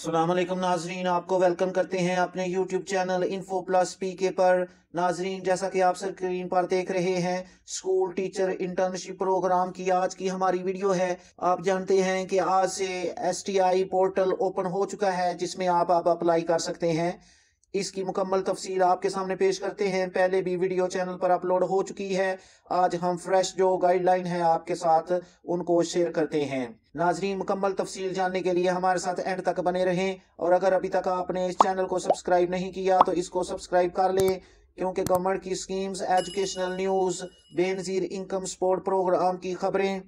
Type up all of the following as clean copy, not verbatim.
अस्सलाम वालेकुम नाजरीन, आपको वेलकम करते हैं अपने YouTube चैनल इन्फो प्लस पीके पर। नाजरीन, जैसा कि आप स्क्रीन पर देख रहे हैं, स्कूल टीचर इंटर्नशिप प्रोग्राम की आज की हमारी वीडियो है। आप जानते हैं कि आज से STI पोर्टल ओपन हो चुका है, जिसमें आप अप्लाई कर सकते हैं। इसकी मुकम्मल तफसील आपके सामने पेश करते हैं। पहले भी वीडियो चैनल पर अपलोड हो चुकी है। आज हम फ्रेश जो गाइडलाइन है आपके साथ उनको शेयर करते हैं। नाजरीन, मुकम्मल तफसील जानने के लिए हमारे साथ एंड तक बने रहें, और अगर अभी तक आपने इस चैनल को सब्सक्राइब नहीं किया तो इसको सब्सक्राइब कर लें, क्योंकि गवर्नमेंट की schemes, educational news, Benazir income support programme की खबरें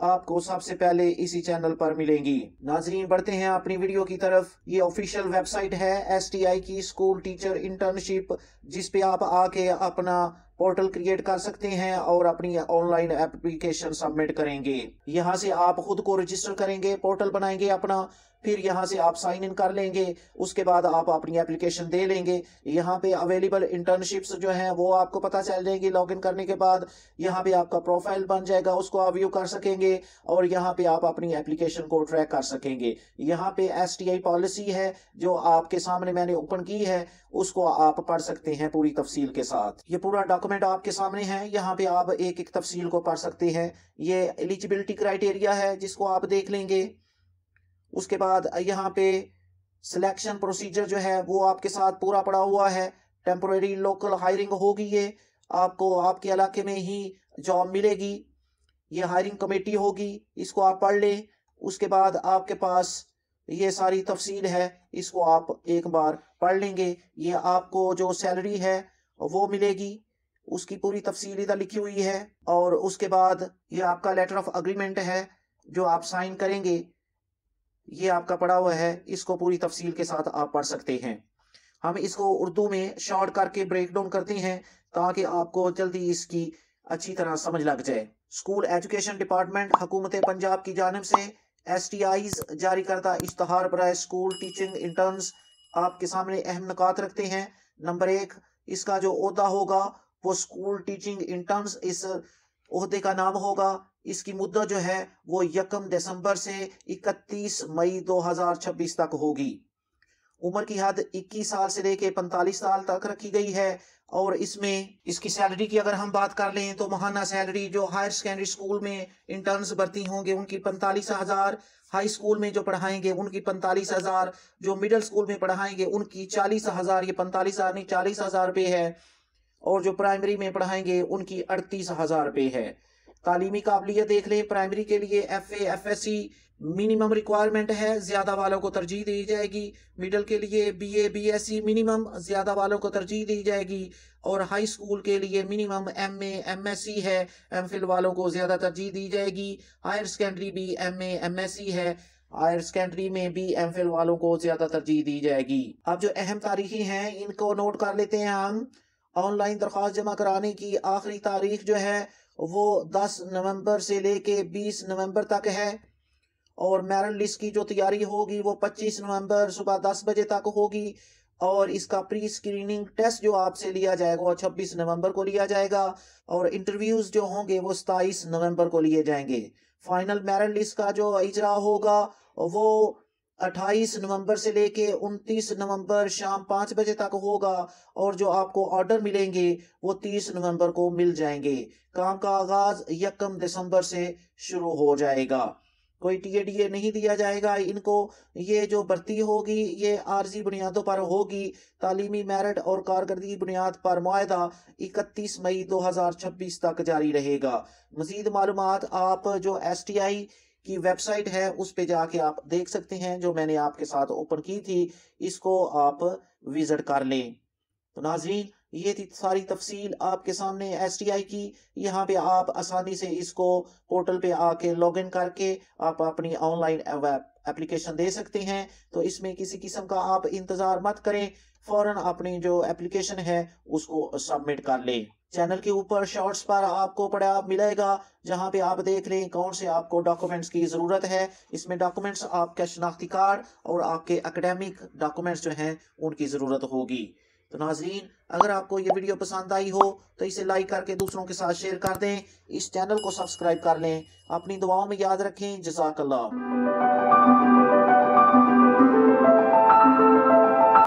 आपको सबसे पहले इसी चैनल पर मिलेंगी। नाजरीन, बढ़ते हैं अपनी वीडियो की तरफ। ये ऑफिशियल वेबसाइट है STI की, स्कूल टीचर इंटर्नशिप, जिस पे आप आके अपना पोर्टल क्रिएट कर सकते हैं और अपनी ऑनलाइन एप्लीकेशन सबमिट करेंगे। यहाँ से आप खुद को रजिस्टर करेंगे, पोर्टल बनाएंगे अपना, फिर यहाँ से आप साइन इन कर लेंगे। उसके बाद आप अपनी एप्लीकेशन दे लेंगे। यहाँ पे अवेलेबल इंटर्नशिप्स जो हैं वो आपको पता चल जाएगी। लॉगिन करने के बाद यहाँ पे आपका प्रोफाइल बन जाएगा, उसको आप व्यू कर सकेंगे और यहाँ पे आप अपनी एप्लीकेशन को ट्रैक कर सकेंगे। यहाँ पे STI पॉलिसी है जो आपके सामने मैंने ओपन की है, उसको आप पढ़ सकते हैं पूरी तफसील के साथ। ये पूरा डॉक्यूमेंट आपके सामने है, यहाँ पे आप एक एक तफसील को पढ़ सकते हैं। ये एलिजिबिलिटी क्राइटेरिया है जिसको आप देख लेंगे। उसके बाद यहाँ पे सिलेक्शन प्रोसीजर जो है वो आपके साथ पूरा पड़ा हुआ है। टेम्पोरेरी लोकल हायरिंग होगी, ये आपको आपके इलाके में ही जॉब मिलेगी। ये हायरिंग कमेटी होगी, इसको आप पढ़ लें। उसके बाद आपके पास ये सारी तफसील है, इसको आप एक बार पढ़ लेंगे। ये आपको जो सैलरी है वो मिलेगी, उसकी पूरी तफसील इधर लिखी हुई है। और उसके बाद ये आपका लेटर ऑफ अग्रीमेंट है जो आप साइन करेंगे, ये आपका पड़ा हुआ है। इसको पूरी तफसील के साथ आप पढ़ सकते हैं। हम इसको उर्दू में शॉर्ट करके ब्रेक डाउन करते हैं ताकि आपको जल्दी इसकी अच्छी तरह समझ लग जाए। स्कूल एजुकेशन डिपार्टमेंट हुकूमत पंजाब की जानिब से STIs जारी करदा इश्तहार बराए स्कूल टीचिंग इंटर्न्स आपके सामने अहम नुकात रखते हैं। नंबर 1, इसका जो ओहदा होगा वो स्कूल टीचिंग इंटर्न्स इस ओहदे का नाम होगा। इसकी मुद्दत जो है वो 1 दिसंबर से 31 मई 2026 तक होगी। उम्र की हद 21 साल से लेके 45 साल तक रखी गई है। और इसमें इसकी सैलरी की अगर हम बात कर लें तो माहाना सैलरी जो हायर सेकेंडरी स्कूल में इंटर्न्स भर्ती होंगे उनकी 45,000, हाई स्कूल में जो पढ़ाएंगे उनकी 45,000, जो मिडिल स्कूल में पढ़ाएंगे उनकी 40,000, ये 45,000 नहीं 40,000 रुपये है, और जो प्राइमरी में पढ़ाएंगे उनकी 38,000 रुपये है। तालीमी काबिलियत देख लें, प्राइमरी के लिए FA FSC मिनिमम रिक्वायरमेंट है, ज्यादा वालों को तरजीह दी जाएगी। मिडिल के लिए BA BSc मिनिमम, ज्यादा वालों को तरजीह दी जाएगी। और हाई स्कूल के लिए मिनिमम MA MSc है, MPhil वालों को ज्यादा तरजीह दी जाएगी। हायर सेकेंडरी भी MA MSc है, हायर सेकेंडरी में भी MPhil वालों को ज्यादा तरजीह दी जाएगी। अब जो अहम तारीखें हैं इनको नोट कर लेते हैं हम। ऑनलाइन दरख्वास्त जमा कराने की आखिरी तारीख जो है वो 10 नवंबर से लेके 20 नवंबर तक है। और मेरिट लिस्ट की जो तैयारी होगी वो 25 नवंबर सुबह 10 बजे तक होगी। और इसका प्री स्क्रीनिंग टेस्ट जो आपसे लिया जाएगा वो 26 नवंबर को लिया जाएगा। और इंटरव्यूज जो होंगे वो 27 नवंबर को लिए जाएंगे। फाइनल मेरिट लिस्ट का जो इजरा होगा वो 28 नवंबर से लेके 29 नवंबर शाम 5 बजे तक होगा। और जो आपको ऑर्डर मिलेंगे वो 30 नवंबर को मिल जाएंगे। काम का आगाज 1 दिसंबर से शुरू हो जाएगा। कोई TADA नहीं दिया जाएगा इनको। ये जो भर्ती होगी ये आर्जी बुनियादों पर होगी। तालीमी मेरिट और कारकर्दगी बुनियाद पर मुआहदा 31 मई 2026 तक जारी रहेगा। मजीद मालूमात आप जो STI की वेबसाइट है उस पे जाके आप देख सकते हैं, जो मैंने आपके साथ ओपन की थी, इसको आप विजिट कर लें। तो नाजरीन, ये थी सारी तफसील आपके सामने STI की। यहाँ पे आप आसानी से इसको पोर्टल पे आके लॉगिन करके आप अपनी ऑनलाइन एप्लीकेशन दे सकते हैं। तो इसमें किसी किस्म का आप इंतजार मत करें, फौरन अपनी जो एप्लीकेशन है उसको सबमिट कर लें। चैनल के ऊपर शॉर्ट्स पर आपको पड़ा मिलेगा, जहां पे आप देख लें कौन से आपको डॉक्यूमेंट्स की ज़रूरत है। इसमें डॉक्यूमेंट्स आपका शनाख्ती कार्ड और आपके एकेडमिक डॉक्यूमेंट्स जो हैं उनकी ज़रूरत होगी। तो नाजरीन, अगर आपको ये वीडियो पसंद आई हो तो इसे लाइक करके दूसरों के साथ शेयर कर दें। इस चैनल को सब्सक्राइब कर लें। अपनी दुआओं में याद रखें। जज़ाकल्लाह।